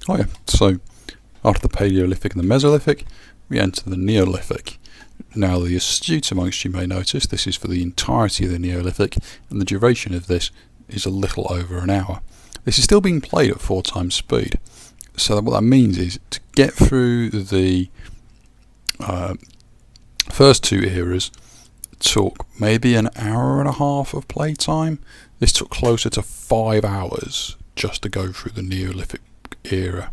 Oh yeah, so after the Paleolithic and the Mesolithic, we enter the Neolithic. Now the astute amongst you may notice this is for the entirety of the Neolithic, and the duration of this is a little over an hour. This is still being played at 4 times speed. So what that means is to get through the first 2 eras took maybe an hour and a half of playtime. This took closer to 5 hours just to go through the Neolithic era.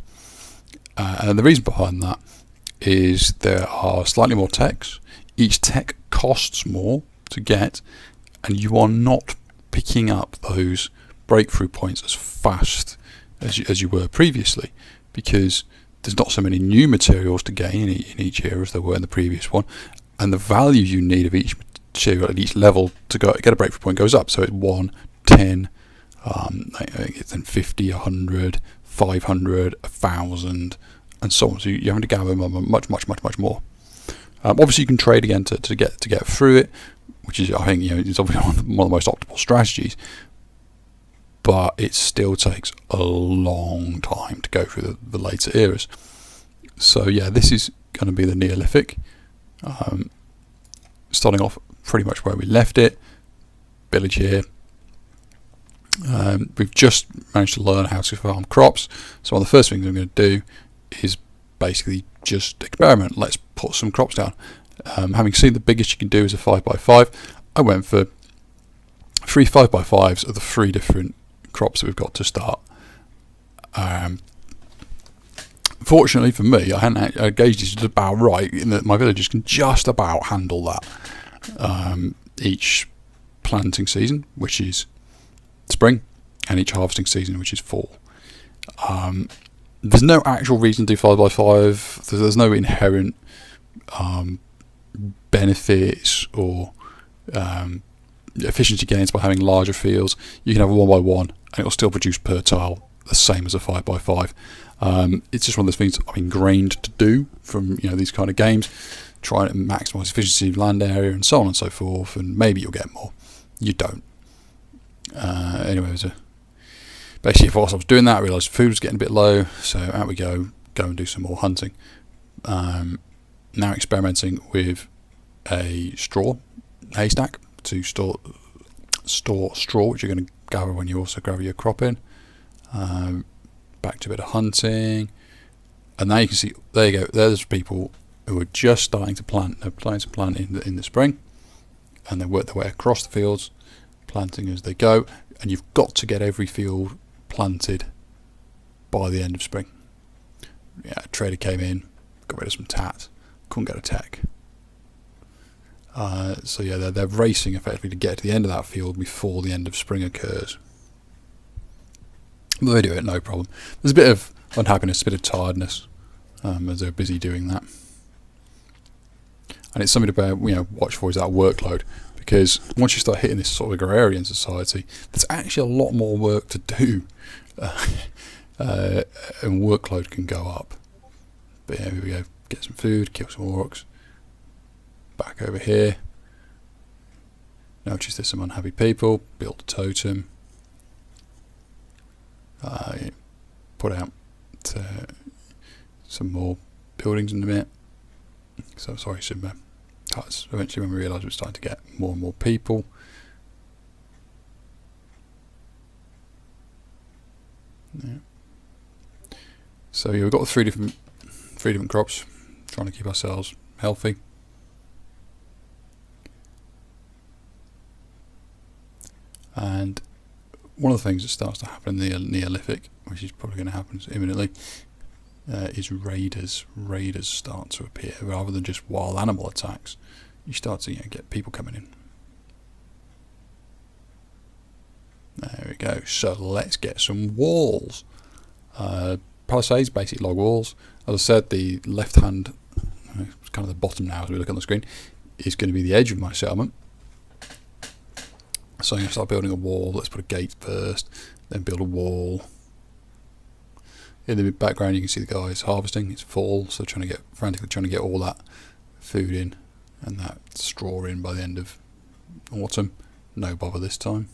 And the reason behind that is there are slightly more techs. Each tech costs more to get, and you are not picking up those breakthrough points as fast as you were previously, because there's not so many new materials to gain in each era as there were in the previous one, and the value you need of each material at each level to get a breakthrough point goes up. So it's 1, 10, then 50, 100, 500, 1,000, and so on. So you're having to gather much more. Obviously, you can trade again to get through it, which is, I think, it's obviously one of the most optimal strategies. But it still takes a long time to go through the later eras. So yeah, this is going to be the Neolithic, starting off pretty much where we left it. Village here. We've just managed to learn how to farm crops, so one of the first things I'm going to do is basically just experiment. Let's put some crops down. Having seen the biggest you can do is a 5x5, I went for 3 5x5s of the 3 different crops that we've got to start. Fortunately for me, I gauged this just about right, in that my villagers can just about handle that. Each planting season, which is spring, and each harvesting season, which is fall. There's no actual reason to do 5x5. There's no inherent benefits or efficiency gains by having larger fields. You can have a 1x1 and it'll still produce per tile the same as a 5x5. It's just one of those things I'm ingrained to do from these kind of games, trying to maximise efficiency of land area and so on and so forth, and maybe you'll get more. You don't. Anyway, basically whilst I was doing that, I realised food was getting a bit low, so out we go and do some more hunting. Now experimenting with a straw haystack to store straw, which you're going to gather when you also gather your crop in. Back to a bit of hunting, and now you can see, there you go, there's people who are just starting to plant. They're planning to plant in the spring, and they work their way across the fields, planting as they go, and you've got to get every field planted by the end of spring. Yeah, a trader came in, got rid of some tat, couldn't get a tech. So yeah, they're racing effectively to get to the end of that field before the end of spring occurs. But they do it no problem. There's a bit of unhappiness, a bit of tiredness as they're busy doing that. And it's something about watch for is that workload, because once you start hitting this sort of agrarian society, there's actually a lot more work to do, and workload can go up. But yeah, here we go. Get some food, kill some orcs. Back over here. Notice there's some unhappy people. Build a totem. Put out some more buildings in a minute. So sorry, some cuts. Eventually, when we realised we were starting to get more and more people. Yeah. So yeah, we've got the three different crops, trying to keep ourselves healthy. And one of the things that starts to happen in the Neolithic, which is probably going to happen imminently, is raiders. Raiders start to appear rather than just wild animal attacks. You start to get people coming in. There we go. So let's get some walls. Palisades, basic log walls. As I said, the left hand, it's kind of the bottom now as we look on the screen, is going to be the edge of my settlement. So I'm going to start building a wall. Let's put a gate first, then build a wall. In the background you can see the guys harvesting. It's fall, so frantically trying to get all that food in and that straw in by the end of autumn. No bother this time.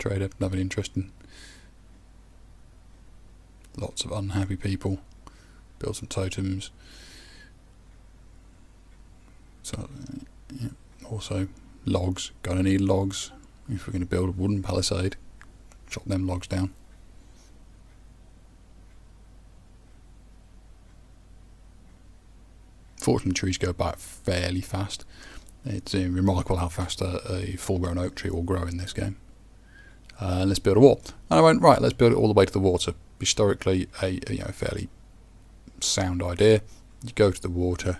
trader, nothing interesting. Lots of unhappy people. Build some totems. So, yeah. Also, logs. Gonna need logs if we're going to build a wooden palisade. Chop them logs down. Fortunately, trees go back fairly fast. It's remarkable how fast a full-grown oak tree will grow in this game. Let's build a wall. And I went, right, let's build it all the way to the water. Historically, a fairly sound idea. You go to the water,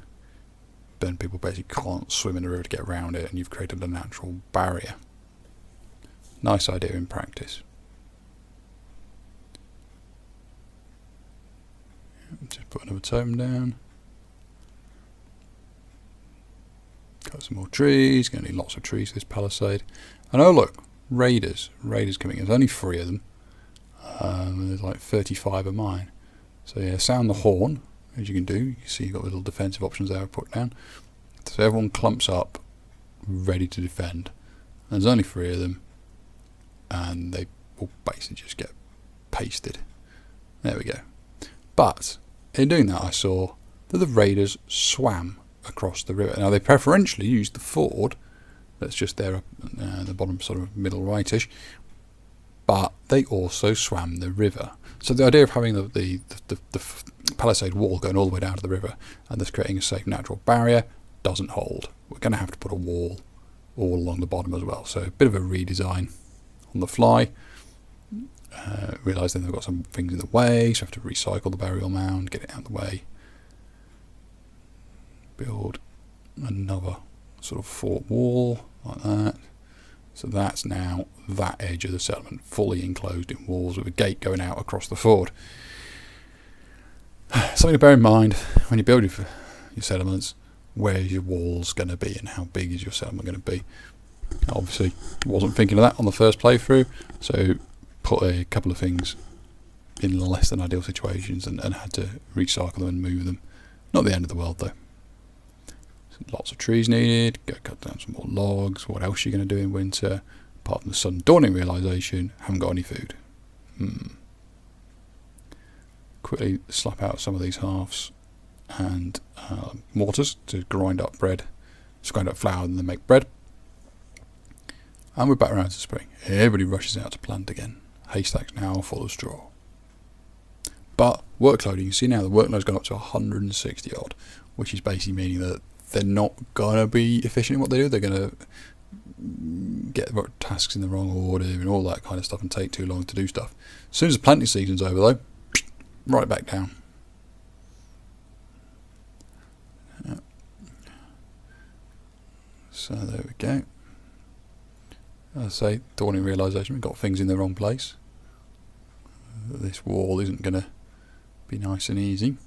then people basically can't swim in the river to get around it, and you've created a natural barrier. Nice idea in practice. Just put another totem down. Got some more trees. Going to need lots of trees for this palisade. And oh look, raiders. Raiders coming in. There's only 3 of them. There's like 35 of mine. So yeah, sound the horn, as you can do. You can see you've got little defensive options there I've put down. So everyone clumps up, ready to defend. And there's only 3 of them. And they will basically just get pasted. There we go. But in doing that, I saw that the raiders swam across the river. Now they preferentially used the ford that's just there up the bottom, sort of middle rightish, but they also swam the river. So the idea of having the palisade wall going all the way down to the river and thus creating a safe natural barrier doesn't hold. We're going to have to put a wall all along the bottom as well. So a bit of a redesign on the fly. Realise then they've got some things in the way, so I have to recycle the burial mound, get it out of the way. Build another sort of fort wall like that. So that's now that edge of the settlement fully enclosed in walls with a gate going out across the ford. Something to bear in mind when you build your settlements: where's your walls going to be and how big is your settlement going to be? Obviously wasn't thinking of that on the first playthrough, so put a couple of things in less than ideal situations and had to recycle them and move them. Not the end of the world though. Lots of trees needed. Go cut down some more logs. What else are you going to do in winter? Apart from the sudden dawning realisation, haven't got any food. Quickly slap out some of these halves and mortars to grind up bread. Just grind up flour and then make bread. And we're back around to spring. Everybody rushes out to plant again. Haystacks now full of straw. But workload, you can see now the workload's gone up to 160 odd, which is basically meaning that they're not going to be efficient in what they do. They're going to get tasks in the wrong order and all that kind of stuff and take too long to do stuff. As soon as the planting season's over though, right back down. Yeah. So there we go. As I say, dawning realisation, we've got things in the wrong place. This wall isn't going to be nice and easy.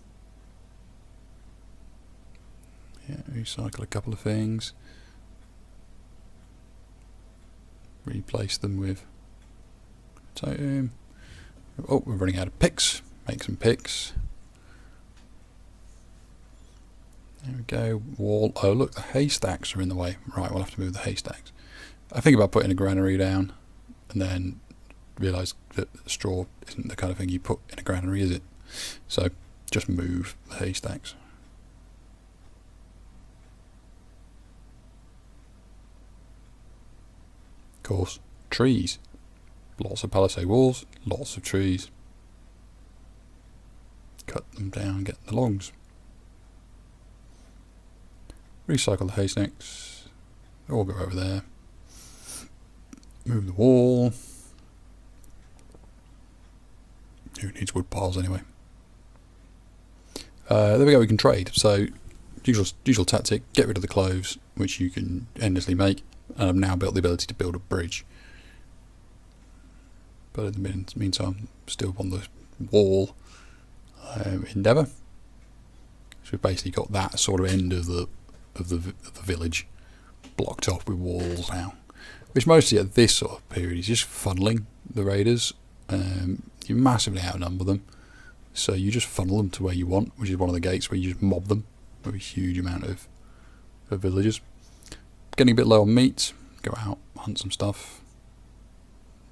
Yeah, recycle a couple of things. Replace them with totem. Oh, we're running out of picks. Make some picks. There we go. Wall. Oh, look, the haystacks are in the way. Right, we'll have to move the haystacks. I think about putting a granary down and then realise that straw isn't the kind of thing you put in a granary, is it? So just move the haystacks. Of course, trees. Lots of palisade walls, lots of trees. Cut them down, get the logs. Recycle the haystacks. All go over there. Move the wall. Who needs wood piles anyway? There we go, we can trade. So, usual tactic, get rid of the cloves, which you can endlessly make. And I've now built the ability to build a bridge. But in the meantime, still on the wall endeavour. So we've basically got that sort of end of the village blocked off with walls now. Which mostly at this sort of period is just funneling the raiders. You massively outnumber them. So you just funnel them to where you want, which is one of the gates where you just mob them with a huge amount of villagers. Getting a bit low on meat, go out, hunt some stuff.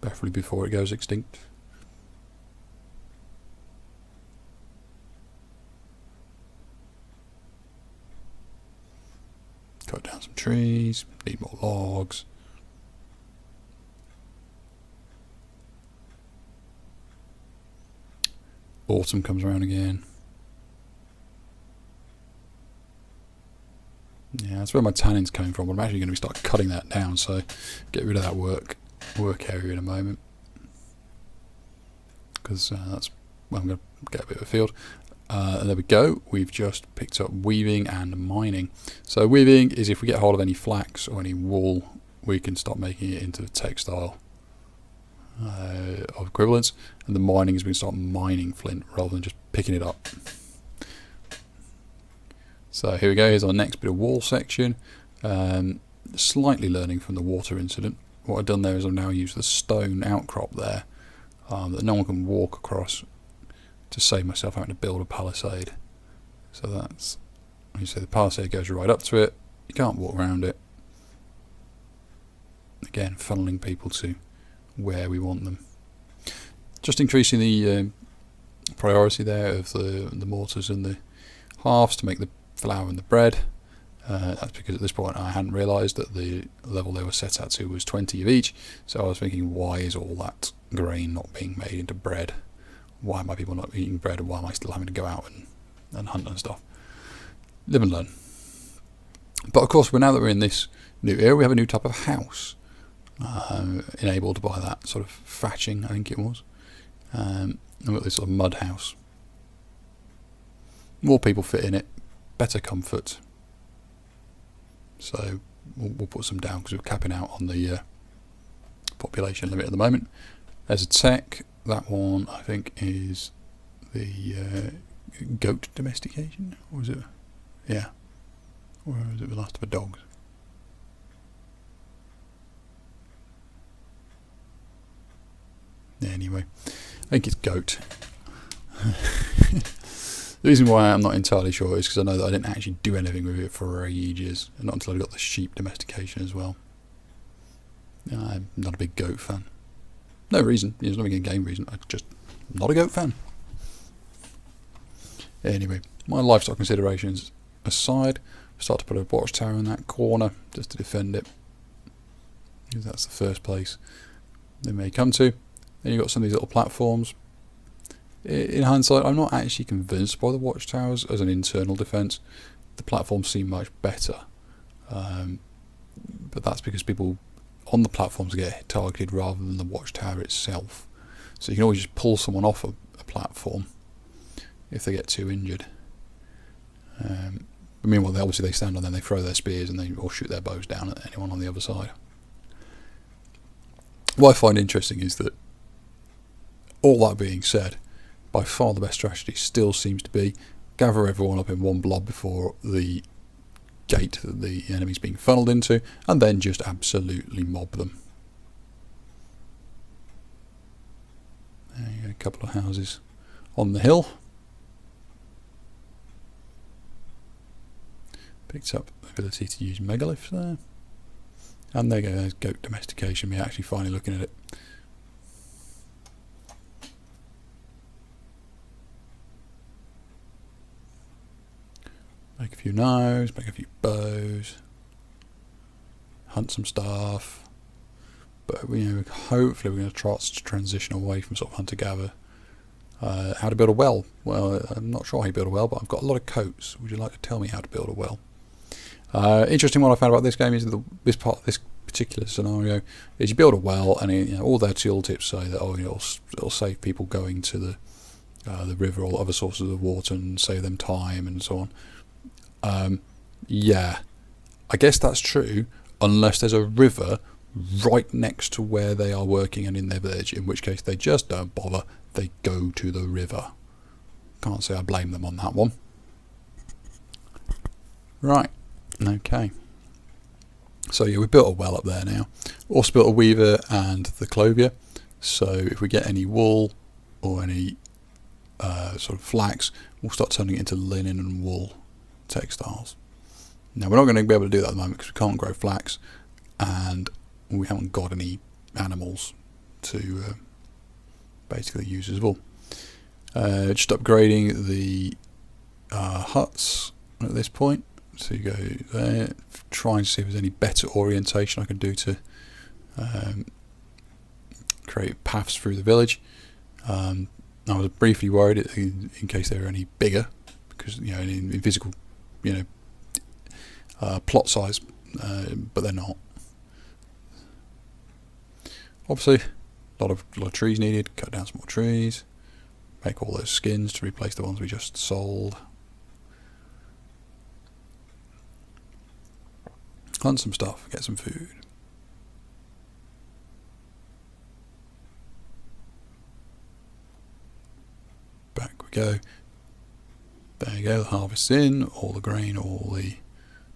preferably before it goes extinct. Cut down some trees, need more logs. Autumn comes around again. Yeah, that's where my tanning's coming from, but I'm actually going to start cutting that down, so get rid of that work area in a moment, because that's well, I'm going to get a bit of a field. And there we go, we've just picked up weaving and mining. So weaving is if we get hold of any flax or any wool, we can start making it into the textile of equivalence, and the mining is we can start mining flint rather than just picking it up. So here we go, here's our next bit of wall section. Slightly learning from the water incident. What I've done there is I've now used the stone outcrop there that no one can walk across to save myself having to build a palisade. So that's, you see the palisade goes right up to it, you can't walk around it. Again, funneling people to where we want them. Just increasing the priority there of the mortars and the halves to make the flour and the bread. That's because at this point I hadn't realised that the level they were set at to was 20 of each, so I was thinking, why is all that grain not being made into bread? Why are my people not eating bread, and why am I still having to go out and hunt and stuff? Live and learn. But of course, now that we're in this new era, we have a new type of house enabled by that sort of thatching, I think it was. And we've got this sort of mud house. More people fit in it, better comfort. So we'll put some down because we're capping out on the population limit at the moment. There's a tech. That one I think is the goat domestication, or is it? Yeah, or is it the last of the dogs? Yeah, anyway, I think it's goat. The reason why I'm not entirely sure is because I know that I didn't actually do anything with it for ages, and not until I got the sheep domestication as well. I'm not a big goat fan. No reason, there's not a game reason, I'm just not a goat fan. Anyway, my livestock considerations aside, I start to put a watchtower in that corner just to defend it, because that's the first place they may come to. Then you've got some of these little platforms. In hindsight, I'm not actually convinced by the watchtowers as an internal defence. The platforms seem much better, but that's because people on the platforms get targeted rather than the watchtower itself. So you can always just pull someone off a platform if they get too injured. But meanwhile, obviously they stand on them, they throw their spears, and they all shoot their bows down at anyone on the other side. What I find interesting is that, all that being said, by far the best strategy still seems to be gather everyone up in one blob before the gate that the enemy's being funneled into, and then just absolutely mob them. There you go, a couple of houses on the hill. Picked up the ability to use megaliths there. And there you go, there's goat domestication, me actually finally looking at it. Make a few knives, make a few bows, hunt some stuff. But hopefully we're going to try to transition away from sort of hunter-gatherer. How to build a well? Well, I'm not sure how you build a well, but I've got a lot of coats. Would you like to tell me how to build a well? Interesting one I found about this game is that this part of this particular scenario is you build a well, and all their tooltips say that it'll save people going to the river or other sources of water and save them time and so on. Yeah, I guess that's true unless there's a river right next to where they are working and in their village, in which case they just don't bother, they go to the river. Can't say I blame them on that one. Right, okay. So yeah, we built a well up there now. Also built a weaver and the clothier, so if we get any wool or any sort of flax, we'll start turning it into linen and wool textiles. Now we're not going to be able to do that at the moment because we can't grow flax and we haven't got any animals to basically use as well. Just upgrading the huts at this point. So you go there, try and see if there's any better orientation I can do to create paths through the village. I was briefly worried in case they were any bigger, because in physical, plot size, but they're not. Obviously, a lot of trees needed. Cut down some more trees. Make all those skins to replace the ones we just sold. Hunt some stuff. Get some food. Back we go. There you go. The harvest's in. All the grain, all the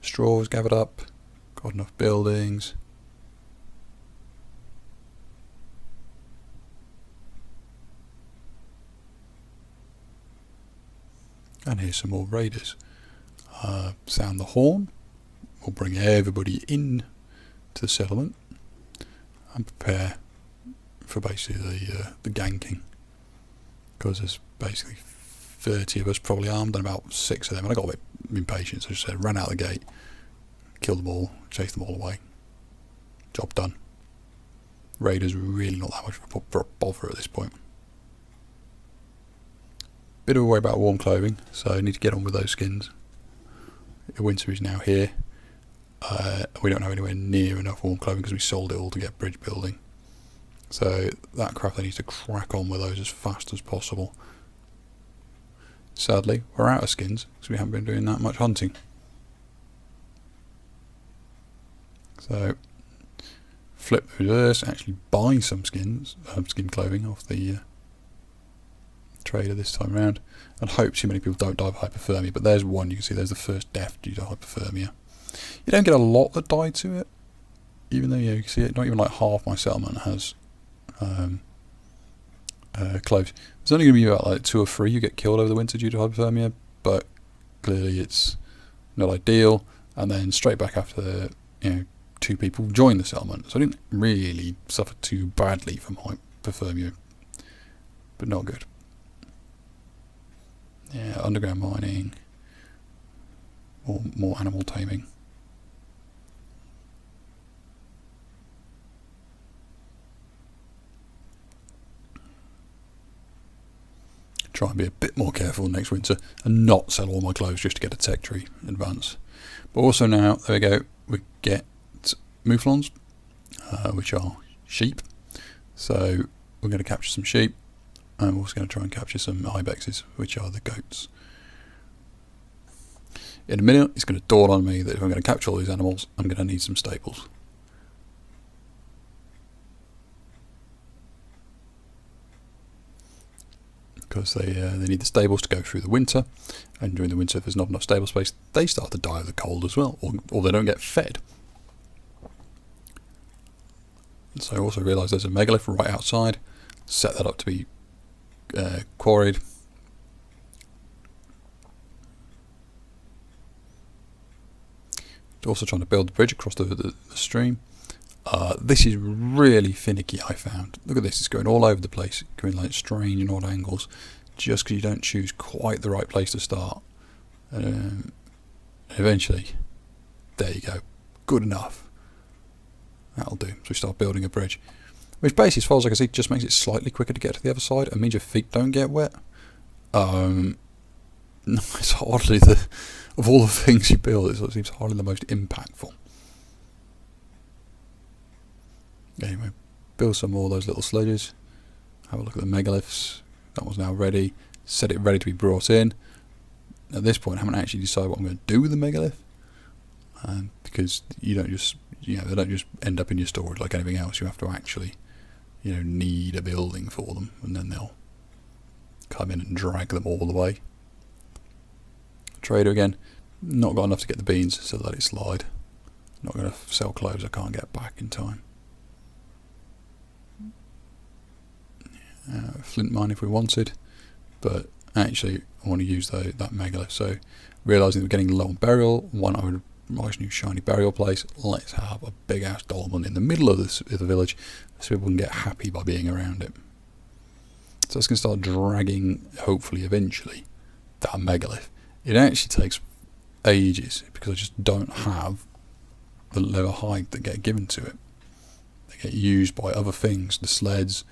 straw is gathered up. Got enough buildings. And here's some more raiders. Sound the horn. We'll bring everybody in to the settlement and prepare for basically the ganking. Because there's basically 30 of us probably armed and about 6 of them. And I got a bit impatient, so I just said, ran out the gate, killed them all, chased them all away. Job done. Raiders really not that much of a bother at this point. Bit of a worry about warm clothing, so I need to get on with those skins. The winter is now here. We don't have anywhere near enough warm clothing because we sold it all to get bridge building. So that craft, I need to crack on with those as fast as possible. Sadly, we're out of skins because we haven't been doing that much hunting. So flip the reverse, actually buy some skin clothing off the trader this time around, and hope too many people don't die of hypothermia. But there's one, you can see there's the first death due to hypothermia. You don't get a lot that die to it, even though you can see it, not even like half my settlement has clothes. There's only going to be about like 2 or 3 you get killed over the winter due to hypothermia, but clearly it's not ideal. And then straight back after 2 people join the settlement, so I didn't really suffer too badly from hypothermia, but not good. Yeah, underground mining, or more animal taming. Try and be a bit more careful next winter and not sell all my clothes just to get a tech tree in advance. But also now, there we go, we get mouflons, which are sheep. So we're going to capture some sheep, and we're also going to try and capture some ibexes, which are the goats. In a minute, it's going to dawn on me that if I'm going to capture all these animals, I'm going to need some stables. Because they need the stables to go through the winter, and during the winter if there's not enough stable space, they start to die of the cold as well, or they don't get fed. So I also realised there's a megalith right outside. Set that up to be quarried. Also trying to build the bridge across the stream. This is really finicky, I found. Look at this, it's going all over the place, going like strange and odd angles, just because you don't choose quite the right place to start. Eventually, there you go, good enough. That'll do. So we start building a bridge, which basically, as far as I can see, just makes it slightly quicker to get to the other side. It means your feet don't get wet. It's hardly of all the things you build, it seems hardly the most impactful. Anyway, build some more of those little sledges. Have a look at the megaliths. That one's now ready. Set it ready to be brought in. At this point, I haven't actually decided what I'm going to do with the megalith, because you don't just, they don't just end up in your storage like anything else. You have to actually, need a building for them, and then they'll come in and drag them all the way. Trader again, not got enough to get the beans, so let it slide. Not going to sell clothes I can't get back in time. Flint mine if we wanted, but actually I want to use that megalith. So realising that we're getting low on burial, one, I would nice new shiny burial place. Let's have a big ass dolmen in the middle of the village, so people can get happy by being around it. So it's going to start dragging, hopefully eventually, that megalith. It actually takes ages because I just don't have the leather hide that get given to it. They get used by other things, the sleds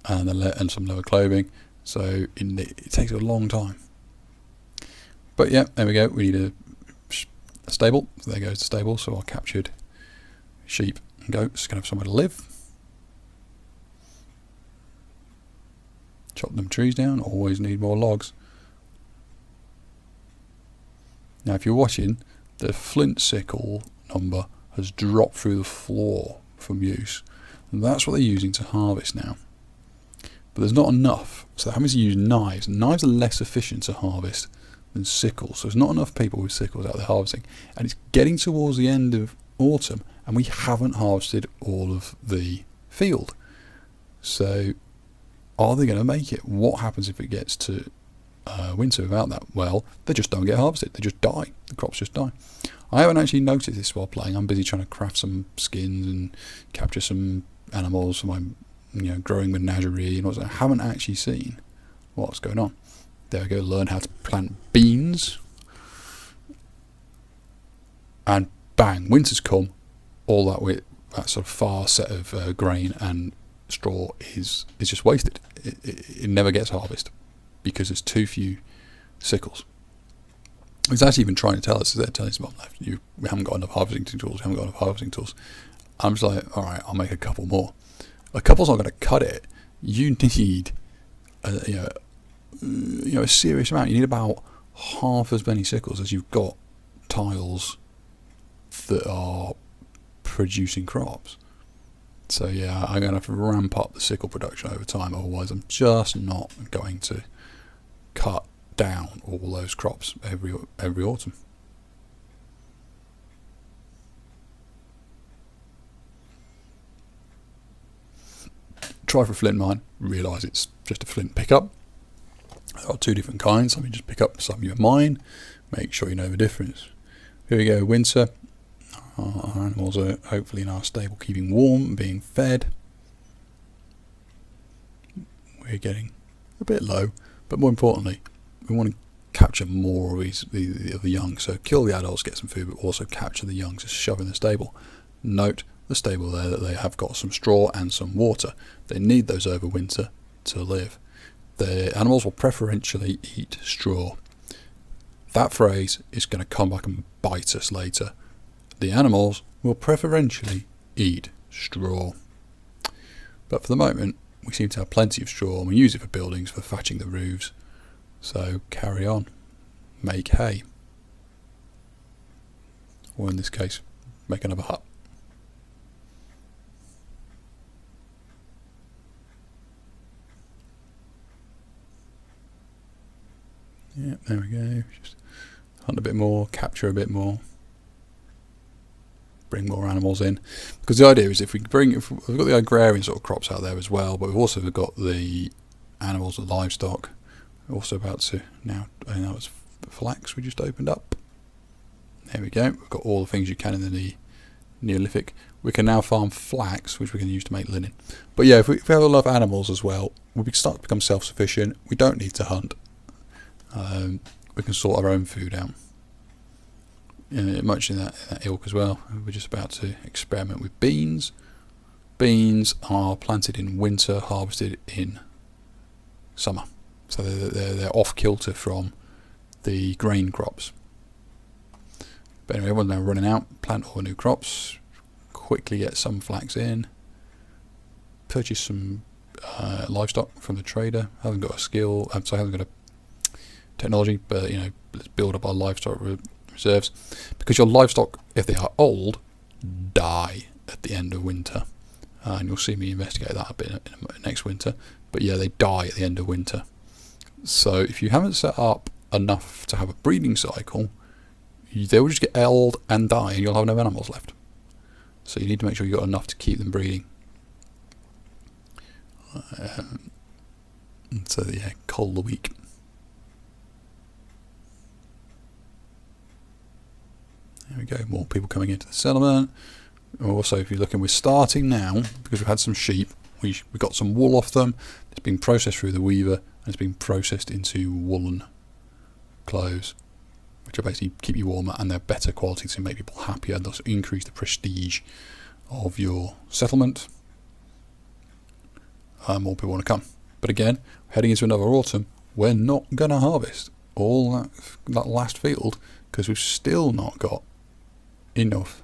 and some leather clothing. So it takes a long time. But yeah, there we go. We need a stable. So there goes the stable. So our captured sheep and goats can have somewhere to live. Chop them trees down. Always need more logs. Now, if you're watching, the flint sickle number has dropped through the floor from use, and that's what they're using to harvest now. But there's not enough, so they're having to use knives. Knives are less efficient to harvest than sickles, so there's not enough people with sickles out there harvesting, and it's getting towards the end of autumn, and we haven't harvested all of the field. So, are they going to make it? What happens if it gets to winter without that? Well, they just don't get harvested. They just die. The crops just die. I haven't actually noticed this while playing. I'm busy trying to craft some skins and capture some animals for my, growing menagerie and all that. I haven't actually seen what's going on. There we go. Learn how to plant beans, and bang, winter's come. All that sort of far set of grain and straw is just wasted. It never gets harvested because there's too few sickles. It's actually even trying to tell us, they're telling us, well, we haven't got enough harvesting tools. I'm just like, alright, I'll make a couple more. A couple's not going to cut it. You need a serious amount. You need about half as many sickles as you've got tiles that are producing crops. So yeah, I'm going to have to ramp up the sickle production over time, otherwise I'm just not going to cut down all those crops every autumn. Try for a flint mine, realise it's just a flint pickup. There are two different kinds. Some you just pick up, some you mine. Make sure you know the difference. Here we go, winter. Our animals are hopefully in our stable, keeping warm and being fed. We're getting a bit low, but more importantly, we want to capture more of the young. So kill the adults, get some food, but also capture the young to shove in the stable. Note the stable there that they have got some straw and some water. They need those over winter to live. The animals will preferentially eat straw. That phrase is going to come back and bite us later. The animals will preferentially eat straw. But for the moment, we seem to have plenty of straw, and we use it for buildings, for thatching the roofs. So carry on. Make hay. Or in this case, make another hut. Yeah, there we go. Just hunt a bit more, capture a bit more. Bring more animals in, because the idea is if we've got the agrarian sort of crops out there as well, but we've also got the animals and livestock. We're also about to now, I know it's flax we just opened up. There we go. We've got all the things you can in the Neolithic. We can now farm flax, which we can use to make linen. But yeah, if we have a lot of animals as well, we start to become self-sufficient. We don't need to hunt. We can sort our own food out. Much in that ilk as well. We're just about to experiment with beans. Beans are planted in winter, harvested in summer. So they're off kilter from the grain crops. But anyway, everyone's now running out. Plant all the new crops. Quickly get some flax in. Purchase some livestock from the trader. Hasn't got a skill. Hasn't got a technology, but let's build up our livestock reserves, because your livestock, if they are old, die at the end of winter, and you'll see me investigate that a bit next winter. But yeah, they die at the end of winter. So if you haven't set up enough to have a breeding cycle, they will just get old and die, and you'll have no animals left. So you need to make sure you've got enough to keep them breeding. So yeah, cull the weak. There we go, more people coming into the settlement. Also, if you're looking, we're starting now, because we've had some sheep, we got some wool off them, it's been processed through the weaver, and it's been processed into woolen clothes, which will basically keep you warmer, and they're better quality to make people happier, and thus increase the prestige of your settlement. More people want to come. But again, heading into another autumn, we're not going to harvest all that last field, because we've still not got enough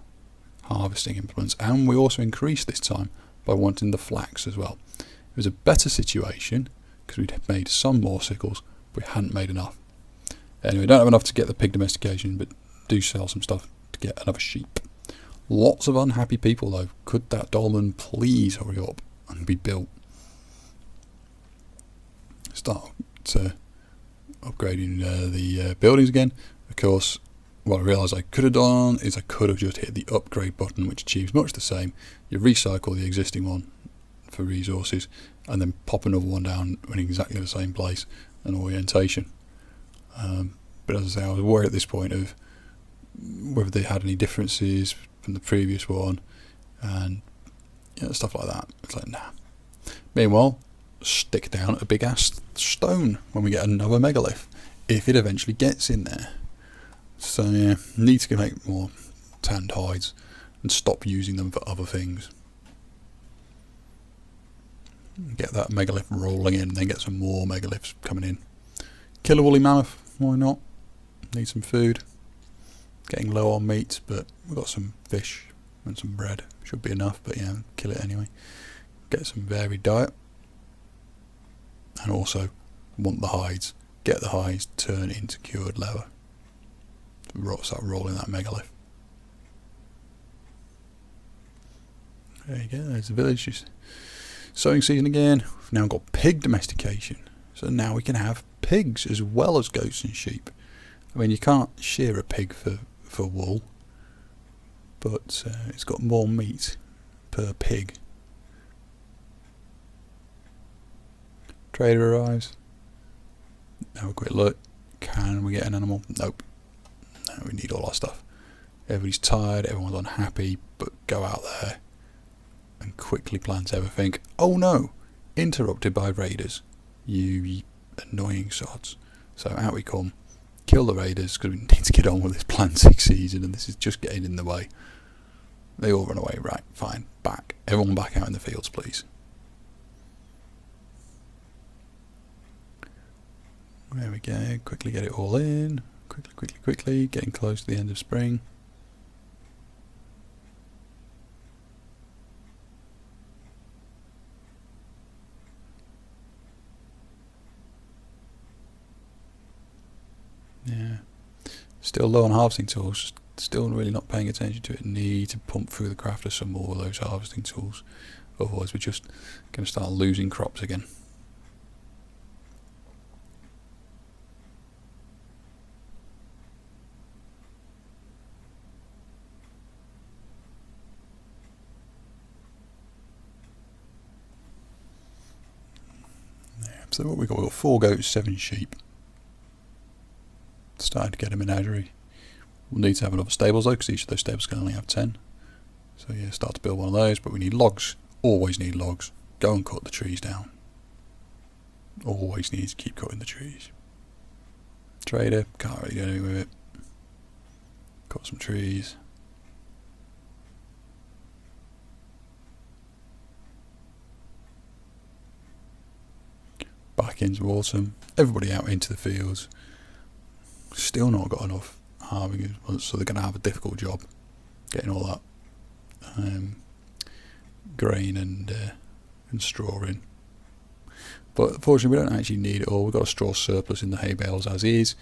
harvesting implements, and we also increased this time by wanting the flax as well. It was a better situation because we'd made some more sickles, but we hadn't made enough. Anyway, don't have enough to get the pig domestication, but do sell some stuff to get another sheep. Lots of unhappy people though. Could that dolmen please hurry up and be built? Start upgrading the buildings again. Of course, what I realised I could have done is I could have just hit the upgrade button, which achieves much the same. You recycle the existing one for resources and then pop another one down in exactly the same place and orientation. But as I say, I was worried at this point of whether they had any differences from the previous one and stuff like that. It's like, nah. Meanwhile, stick down a big ass stone when we get another megalith, if it eventually gets in there. So yeah, need to make more tanned hides and stop using them for other things. Get that megalith rolling in, and then get some more megaliths coming in. Kill a woolly mammoth, why not? Need some food. Getting low on meat, but we've got some fish and some bread. Should be enough, but yeah, kill it anyway. Get some varied diet. And also want the hides. Get the hides, turn into cured leather. Start rolling that megalith. There you go, there's the village. Just sowing season again. We've now got pig domestication. So now we can have pigs as well as goats and sheep. I mean, you can't shear a pig for wool, but it's got more meat per pig. Trader arrives. Have a quick look. Can we get an animal? Nope. No, we need all our stuff. Everybody's tired, everyone's unhappy, but go out there and quickly plant everything. Oh no! Interrupted by raiders. You annoying sods. So out we come. Kill the raiders, because we need to get on with this planting season, and this is just getting in the way. They all run away. Right, fine. Back. Everyone back out in the fields, please. There we go. Quickly get it all in. Quickly. Getting close to the end of spring. Yeah. Still low on harvesting tools. Still really not paying attention to it. Need to pump through the crafter some more of those harvesting tools. Otherwise we're just going to start losing crops again. So what we've got 4 goats, 7 sheep. Starting to get a menagerie. We'll need to have another stables though, because each of those stables can only have 10. So yeah, start to build one of those, but we need logs. Always need logs. Go and cut the trees down. Always need to keep cutting the trees. Trader, can't really do anything with it. Cut some trees. Back into autumn, everybody out into the fields. Still not got enough harvesting, so they're going to have a difficult job getting all that grain and straw in. But unfortunately we don't actually need it all. We've got a straw surplus in the hay bales as is,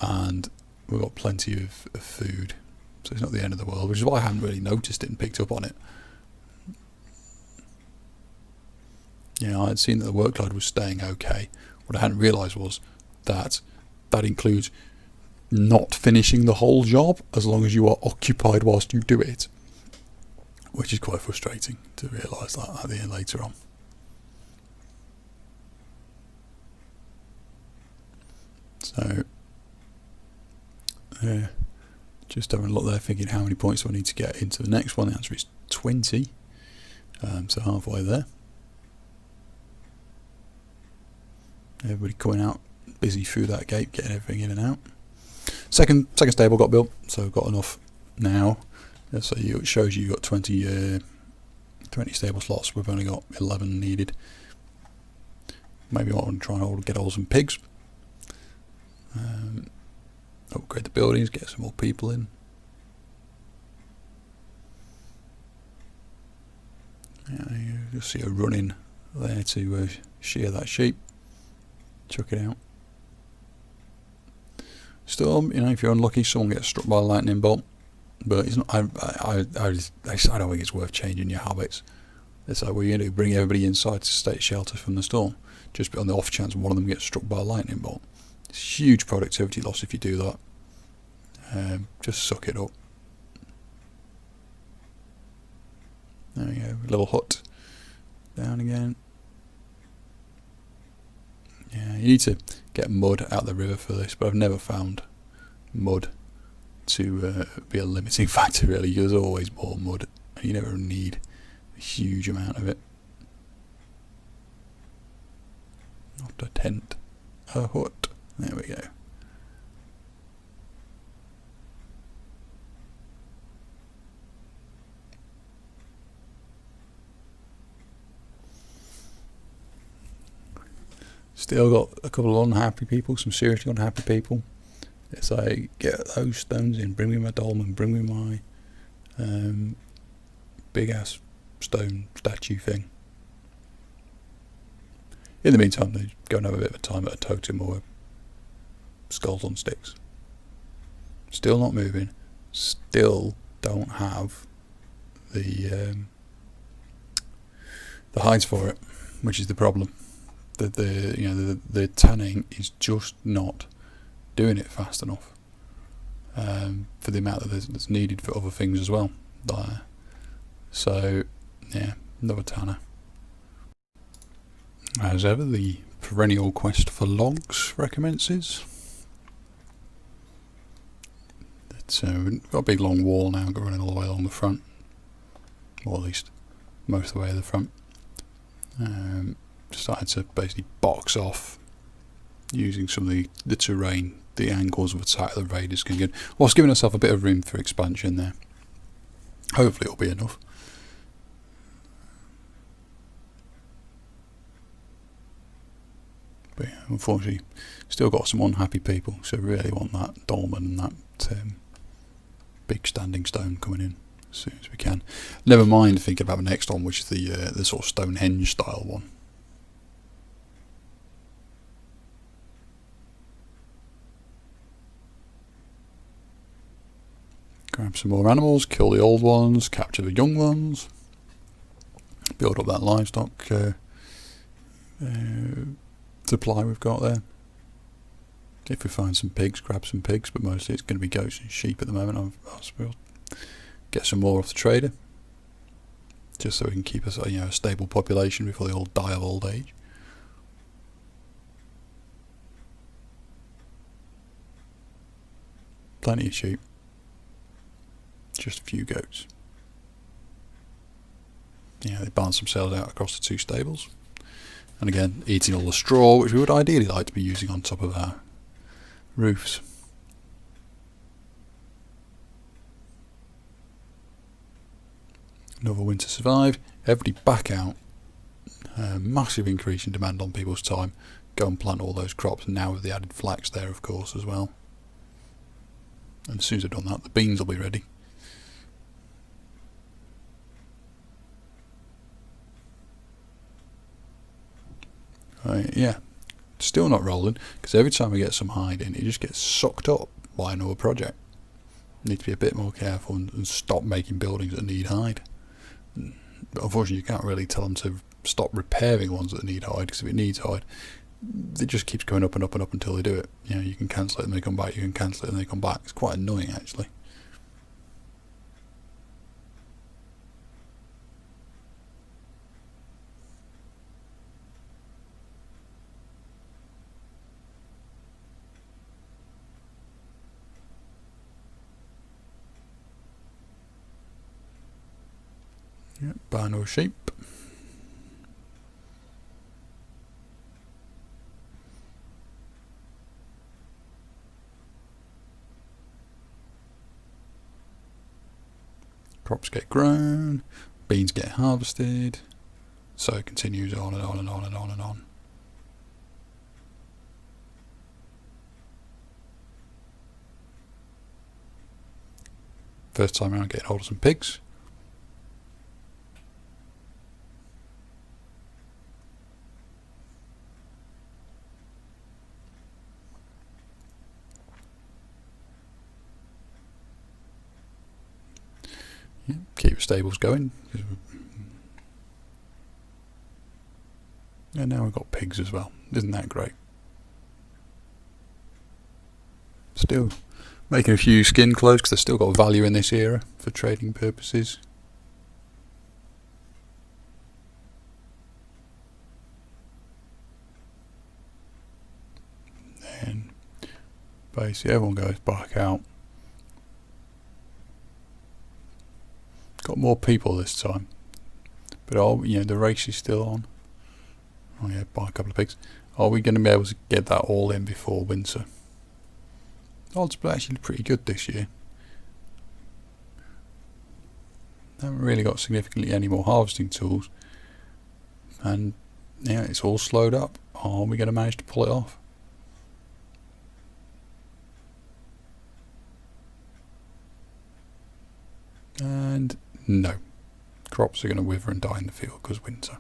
and we've got plenty of food, so it's not the end of the world, which is why I hadn't really noticed it and picked up on it. Yeah, I had seen that the workload was staying okay. What I hadn't realised was that includes not finishing the whole job as long as you are occupied whilst you do it, which is quite frustrating to realise that at the end later on. So, Just having a look there, thinking how many points do I need to get into the next one. The answer is 20. So halfway there. Everybody coming out, busy through that gate, getting everything in and out. Second stable got built, so we've got enough now. So it shows you've got 20 stable slots. We've only got 11 needed. Maybe I want to try and get all some pigs. Upgrade the buildings, get some more people in. Yeah, you'll see a running there to shear that sheep. Chuck it out. Still, if you're unlucky, someone gets struck by a lightning bolt. But it's not. I don't think it's worth changing your habits. It's like, what you're going to bring everybody inside to state shelter from the storm, just on the off chance one of them gets struck by a lightning bolt. It's huge productivity loss if you do that. Just suck it up. There we go. Little hut. Down again. Yeah, you need to get mud out of the river for this, but I've never found mud to be a limiting factor really. There's always more mud, and you never need a huge amount of it. Not a tent, a hut. There we go. Still got a couple of unhappy people, some seriously unhappy people. It's like, get those stones in, bring me my dolmen, bring me my big ass stone statue thing. In the meantime, they go and have a bit of a time at a totem or skulls on sticks. Still not moving. Still don't have the hides for it, which is the problem. The tanning is just not doing it fast enough for the amount that's needed for other things as well. So yeah, another tanner. As ever, the perennial quest for logs recommences. We've got a big long wall now running all the way along the front, or at least most of the way to the front. Decided to basically box off using some of the terrain, the angles of attack the raiders can get, whilst giving ourselves a bit of room for expansion there. Hopefully it'll be enough. But yeah, unfortunately, still got some unhappy people, so really want that dolmen and that big standing stone coming in as soon as we can. Never mind thinking about the next one, which is the sort of Stonehenge style one. Grab some more animals, kill the old ones, capture the young ones, build up that livestock supply we've got there. If we find some pigs, grab some pigs, but mostly it's going to be goats and sheep at the moment. I'll suppose get some more off the trader, just so we can keep a stable population before they all die of old age. Plenty of sheep. Just a few goats. Yeah, they balance themselves out across the two stables. And again, eating all the straw, which we would ideally like to be using on top of our roofs. Another winter survived. Everybody back out. Massive increase in demand on people's time. Go and plant all those crops, now with the added flax there, of course, as well. And as soon as I've done that, the beans will be ready. Yeah, still not rolling, because every time I get some hide in, it just gets sucked up by another project. Need to be a bit more careful and stop making buildings that need hide. But unfortunately, you can't really tell them to stop repairing ones that need hide, because if it needs hide, it just keeps going up and up and up until they do it. You can cancel it and they come back, you can cancel it and they come back. It's quite annoying, actually. Yep, barn or sheep. Crops get grown, beans get harvested, so it continues on and on and on and on and on. First time around getting hold of some pigs. Yeah, keep the stables going. And now we've got pigs as well. Isn't that great? Still making a few skin clothes because they've still got value in this era for trading purposes. Then basically everyone goes back out. Got more people this time, but the race is still on. Oh yeah, buy a couple of pigs. Are we going to be able to get that all in before winter? Odds are actually pretty good this year. Haven't really got significantly any more harvesting tools, and yeah, it's all slowed up. Are we going to manage to pull it off? And no, crops are going to wither and die in the field because winter.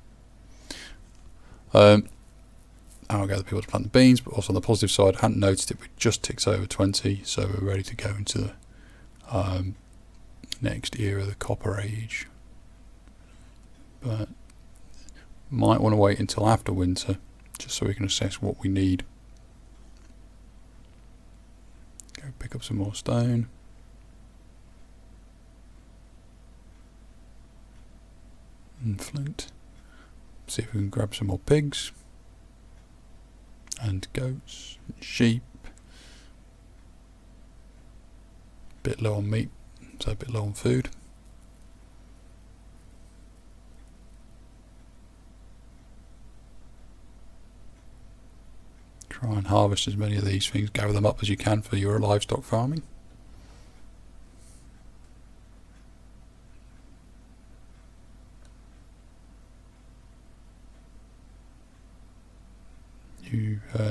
I'll get the people to plant the beans, but also on the positive side, I hadn't noticed it, but it just ticks over 20, so we're ready to go into the next era, the Copper Age. But might want to wait until after winter, just so we can assess what we need. Go pick up some more stone. And flint. See if we can grab some more pigs. And goats, and sheep. Bit low on meat, so a bit low on food. Try and harvest as many of these things, gather them up as you can for your livestock farming.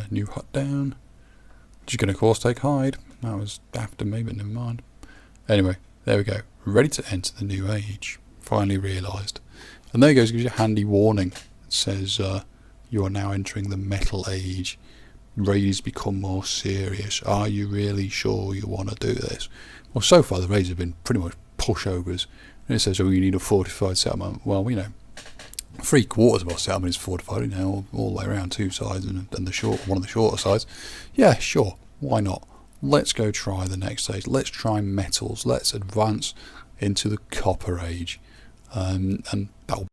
New hut down. Just going to of course take hide. That was after me, but never mind. Anyway, there we go. Ready to enter the new age. Finally realised. And there goes, gives you a handy warning. It says you are now entering the metal age. Raids become more serious. Are you really sure you want to do this? Well, so far the raids have been pretty much pushovers. And it says, oh, you need a fortified settlement. Well, 3/4 of our settlement is fortified, all the way around, two sides and one of the shorter sides. Yeah, sure, why not? Let's go try the next stage. Let's try metals. Let's advance into the Copper Age, and that'll